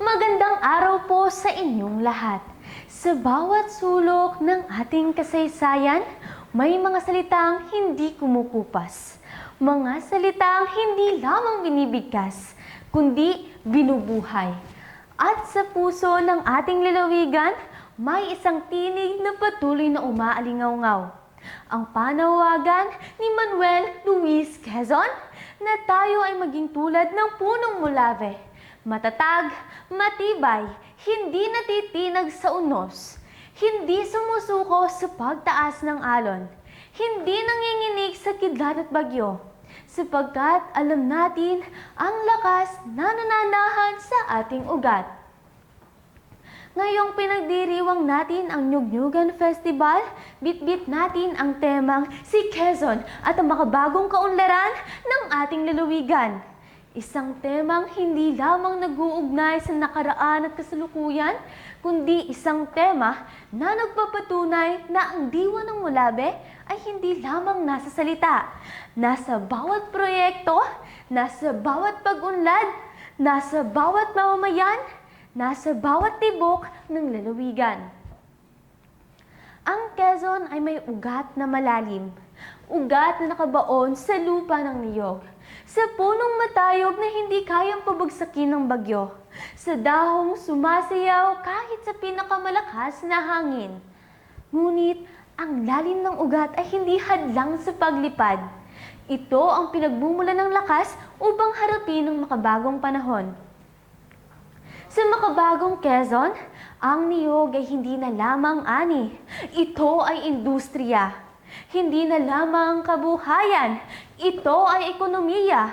Magandang araw po sa inyong lahat. Sa bawat sulok ng ating kasaysayan, may mga salitang hindi kumukupas. Mga salitang hindi lamang binibigkas, kundi binubuhay. At sa puso ng ating lalawigan, may isang tinig na patuloy na umaalingaw-ngaw. Ang panawagan ni Manuel Luis Quezon na tayo ay maging tulad ng punong mulave. Matatag, matibay, hindi natitinag sa unos, hindi sumusuko sa pagtaas ng alon, hindi nanginginig sa kidlat at bagyo, sapagkat alam natin ang lakas na nananahan sa ating ugat. Ngayong pinagdiriwang natin ang Nyugnyugan Festival, bitbit natin ang temang si Quezon at ang makabagong kaunlaran ng ating lalawigan. Isang temang hindi lamang nag-uugnay sa nakaraan at kasalukuyan, kundi isang tema na nagpapatunay na ang diwa ng Mulabe ay hindi lamang nasa salita. Nasa bawat proyekto, nasa bawat pag-unlad, nasa bawat mamamayan, nasa bawat tibok ng lalawigan. Ang Quezon ay may ugat na malalim, ugat na nakabaon sa lupa ng niyog, sa punong matayog na hindi kayang pabagsakin ng bagyo, sa dahong sumasayaw kahit sa pinakamalakas na hangin. Ngunit ang lalim ng ugat ay hindi hadlang sa paglipad. Ito ang pinagmumulan ng lakas upang harapin ang makabagong panahon. Sa makabagong Quezon, ang niyog ay hindi na lamang ani. Ito ay industriya. Hindi na lamang kabuhayan. Ito ay ekonomiya.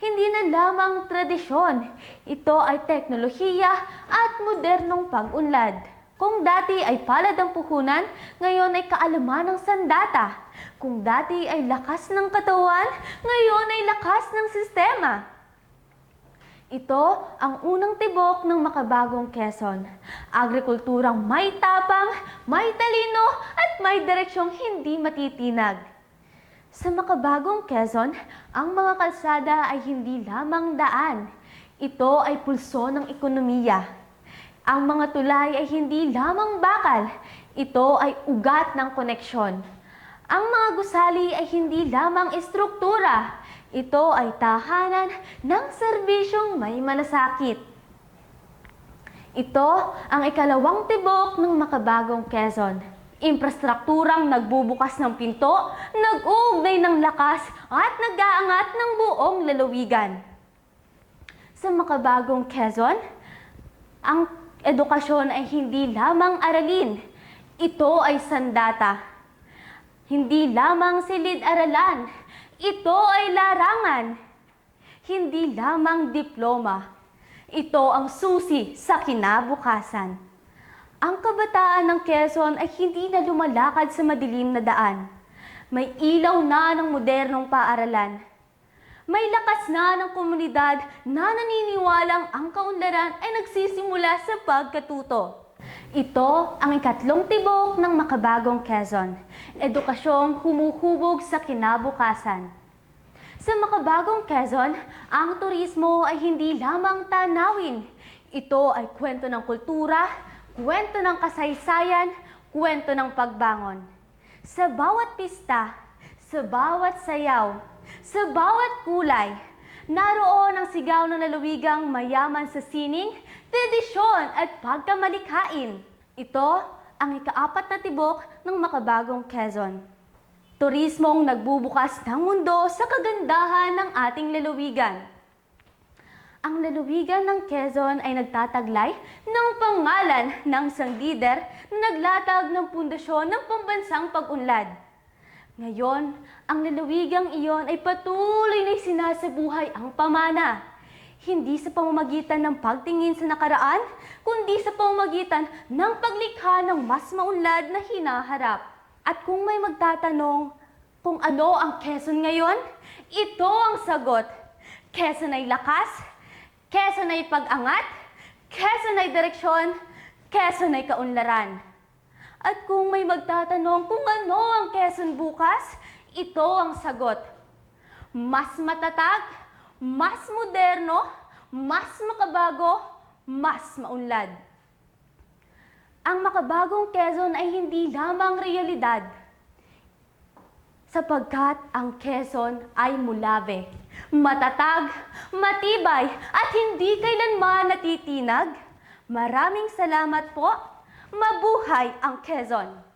Hindi na lamang tradisyon. Ito ay teknolohiya at modernong pag-unlad. Kung dati ay palad ang puhunan, ngayon ay kaalaman ng sandata. Kung dati ay lakas ng katawan, ngayon ay lakas ng sistema. Ito ang unang tibok ng makabagong Quezon. Agrikulturang may tapang, may talino at may direksyong hindi matitinag. Sa makabagong Quezon, ang mga kalsada ay hindi lamang daan. Ito ay pulso ng ekonomiya. Ang mga tulay ay hindi lamang bakal. Ito ay ugat ng koneksyon. Ang mga gusali ay hindi lamang estruktura. Ito ay tahanan ng serbisyong may malasakit. Ito ang ikalawang tibok ng makabagong Quezon. Infrastrukturang nagbubukas ng pinto, nag-uugnay ng lakas at nag-aangat ng buong lalawigan. Sa makabagong Quezon, ang edukasyon ay hindi lamang aralin. Ito ay sandata. Hindi lamang silid-aralan. Ito ay larangan, hindi lamang diploma. Ito ang susi sa kinabukasan. Ang kabataan ng Quezon ay hindi na lumalakad sa madilim na daan. May ilaw na ng modernong paaralan. May lakas na ng komunidad na naniniwalang ang kaunlaran ay nagsisimula sa pagkatuto. Ito ang ikatlong tibok ng makabagong Quezon, edukasyong humuhubog sa kinabukasan. Sa makabagong Quezon, ang turismo ay hindi lamang tanawin. Ito ay kwento ng kultura, kwento ng kasaysayan, kwento ng pagbangon. Sa bawat pista, sa bawat sayaw, sa bawat kulay, naroon ang sigaw ng lalawigang mayaman sa sining, tradisyon at pagkamalikhain. Ito ang ikaapat na tibok ng makabagong Quezon. Turismong nagbubukas ng mundo sa kagandahan ng ating lalawigan. Ang lalawigan ng Quezon ay nagtataglay ng pangalan ng isang lider na naglatag ng pundasyon ng pambansang pag-unlad. Ngayon, ang lalawigang iyon ay patuloy na sinasabuhay ang pamana. Hindi sa pamamagitan ng pagtingin sa nakaraan, kundi sa pamamagitan ng paglikha ng mas maunlad na hinaharap. At kung may magtatanong kung ano ang Quezon ngayon, ito ang sagot. Quezon ay lakas, Quezon ay pag-angat, Quezon ay direksyon, Quezon ay kaunlaran. At kung may magtatanong kung ano ang Quezon bukas, ito ang sagot. Mas matatag, mas moderno, mas makabago, mas maunlad. Ang makabagong Quezon ay hindi lamang realidad, sapagkat ang Quezon ay mulave, matatag, matibay, at hindi kailanman natitinag. Maraming salamat po. Mabuhay ang Quezon!